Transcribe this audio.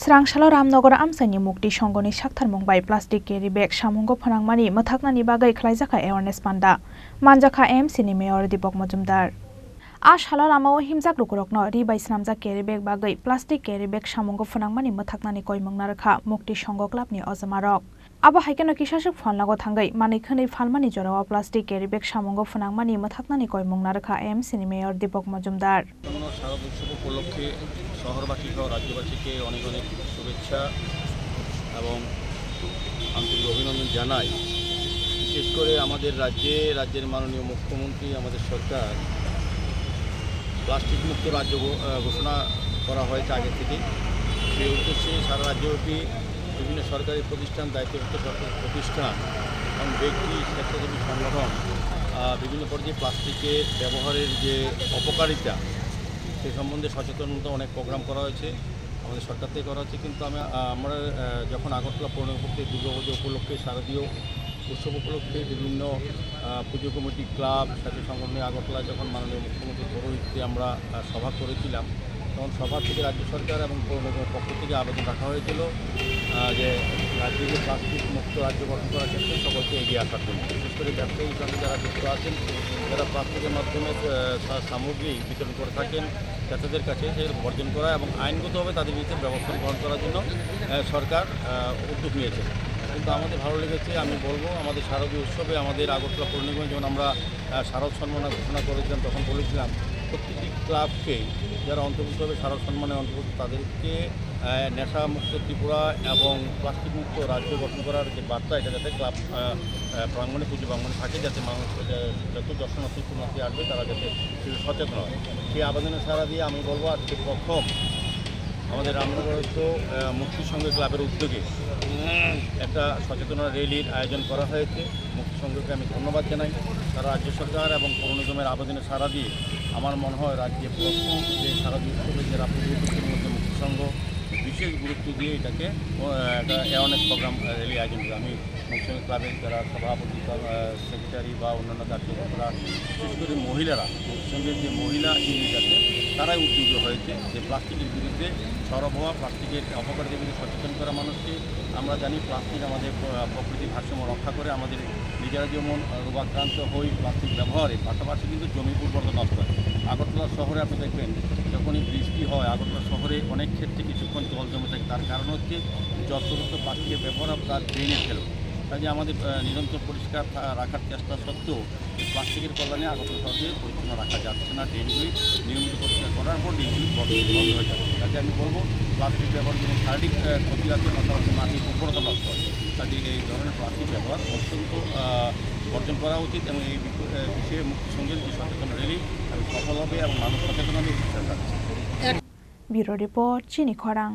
Srangsalo Ramnagar Amsani Mukti Shongoni Shaktar Mumbai Plastic Carry Bag Shamungo Phanangmani Mathaknani Bagai Khlaijaka Awareness Panda Manjaka MC ni Mayor Dipok Majumdar Ashala Ramao Himjak Lukurokno Ribai Snamjak Carry Bag Bagai Plastic Carry Bag Shamungo Phanangmani Mathaknani Koimungnarakha Mukti Shongo Club ni Ozamarok Abo haikeno kisashuk phonlago thangai manikhani phalmani jorawa plastic carry bag shamungo phanangmani mathaknani koimungnarakha MC ni Mayor Dipok Majumdar শারদ উৎসব উপলক্ষে শহরবাসী ও রাজ্যবাসীকে অনেক অনেক শুভেচ্ছা এবং আন্তরিক অভিনন্দন জানাই। বিশেষ করে আমাদের রাজ্যের মাননীয় মুখ্যমন্ত্রী আমাদের সরকার প্লাস্টিক মুক্ত রাজ্য ঘোষণা করা হয়েছে আগে থেকে। সেই উদ্দেশ্যে সারা রাজ্যব্যাপী বিভিন্ন সরকারি প্রতিষ্ঠান, দায়িত্বপ্রাপ্ত সরকারি প্রতিষ্ঠান এবং ব্যক্তি, স্বেচ্ছাসেবী সংগঠন বিভিন্ন পর্যায়ে প্লাস্টিকের ব্যবহারের যে অপকারিতা সে সম্বন্ধে সচেতনতা অনেক প্রোগ্রাম করা হয়েছে, আমাদের সরকার থেকে করা হচ্ছে। কিন্তু আমরা যখন আগরতলা পৌর উপলক্ষে দুর্গাপুজো উপলক্ষে শারদীয় উৎসব উপলক্ষে বিভিন্ন পুজো কমিটি, ক্লাব, সাথী সংগঠনে আগরতলায় যখন মাননীয় মুখ্যমন্ত্রীর পৌরহিত্যে আমরা সভা করেছিলাম, তখন সভা থেকে রাজ্য সরকার এবং পৌর নিগমের পক্ষ থেকে আবেদন রাখা হয়েছিল যে রাজ্যকে প্লাস্টিক মুক্ত রাজ্য গঠন করার ক্ষেত্রে সকলকে এগিয়ে আসার জন্য। বিশেষ করে ব্যবসায়ী হিসাবে যারা যুক্ত আছেন, যারা প্লাস্টিকের মাধ্যমে সামগ্রী বিতরণ করে থাকেন তাদের কাছে সে বর্জন করা এবং আইনগতভাবে তাদের বিরুদ্ধে ব্যবস্থা গ্রহণ করার জন্য সরকার উদ্যোগ নিয়েছে। কিন্তু আমাদের ভালো লেগেছে, আমি বলবো আমাদের শারদীয় উৎসবে আমাদের আগরতলা পৌর নিগমে যখন আমরা শারদ সম্মাননা ঘোষণা করেছিলাম তখন বলেছিলাম প্রত্যেকটি ক্লাবকে যারা অন্তর্ভুক্ত হবে শারদ সম্মানে অন্তর্ভুক্ত তাদেরকে নেশামুক্ত ত্রিপুরা এবং প্লাস্টিক মুক্ত রাজ্য গঠন করার যে বার্তা এটা যাতে ক্লাব প্রাঙ্গণে, পুজো প্রাঙ্গণে থাকে, যাতে মানুষ যত দর্শনার্থী পুণ্যার্থী আসবে তারা যাতে সচেতন হয়। সেই আবেদনের সাড়া দিয়ে আমি বলবো আজকে প্রথম আমাদের রামনগরস্থ মুক্তি সংঘ ক্লাবের উদ্যোগে একটা সচেতনতা র্যালির আয়োজন করা হয়েছে। মুক্তি সংঘকে আমি ধন্যবাদ জানাই। তারা রাজ্য সরকার এবং পৌর নিগমের আবেদনে সাড়া দিয়ে আমার মনে হয় রাজ্যে প্রথম যে শারদীয় উৎসবে যারা পুজোর মধ্যে মুক্তি সংঘ বিশেষ গুরুত্ব দিয়ে এটাকে একটা অ্যাওয়ারনেস প্রোগ্রাম র্যালি আয়োজন করে। আমি মুক্তি সংঘ ক্লাবের যারা সভাপতি, সেক্রেটারি বা অন্যান্য কার্যকর্তারা, বিশেষ করে মহিলারা, মুক্তি সংঘের যে মহিলা ইউনিট আছে তারাই উদ্যোগী হয়েছে যে প্লাস্টিকের বিরুদ্ধে সরব হওয়া, প্লাস্টিকের অপকারিতার বিরুদ্ধে সচেতন করা মানুষকে। আমরা জানি প্লাস্টিক আমাদের প্রকৃতির ভারসাম্য রক্ষা করে, আমাদের নিজেরা যেমন রোগাক্রান্ত হই প্লাস্টিক ব্যবহারে, পাশাপাশি কিন্তু জমির উর্বরতা নষ্ট হয়। আগরতলা শহরে আপনি দেখবেন যখনই বৃষ্টি হয় আগরতলা শহরে অনেক ক্ষেত্রে কিছুক্ষণ জল জমে থাকে। তার কারণ হচ্ছে যত্রতত্র প্লাস্টিকের ব্যবহার তার ড্রেনে ফেলো। কাজে আমাদের নিরন্তর পরিষ্কার রাখার চেষ্টা সত্ত্বেও প্লাস্টিকের কল্যাণে আগরতলা শহরে পরিচ্ছন্ন রাখা যাচ্ছে না। ড্রেনগুলি নিয়মিত পরিষ্কার করার পর ড্রেনগুলি বন্ধ হয়ে যাচ্ছে। কাজে আমি বলবো প্লাস্টিক ব্যবহার যেমন শারীরিক ক্ষতি আছে, পাশাপাশি মাটির উর্বরতা নষ্ট হয়। কাজে এই ধরনের প্লাস্টিক ব্যবহার অত্যন্ত বর্জন করা উচিত এবং এই বিষয়ে মুক্তি সংঘের যে সচেতন র্যালি সফল হবে এবং মানুষ সচেতন হবে। ব্যুরো রিপোর্ট চিনি খরাং।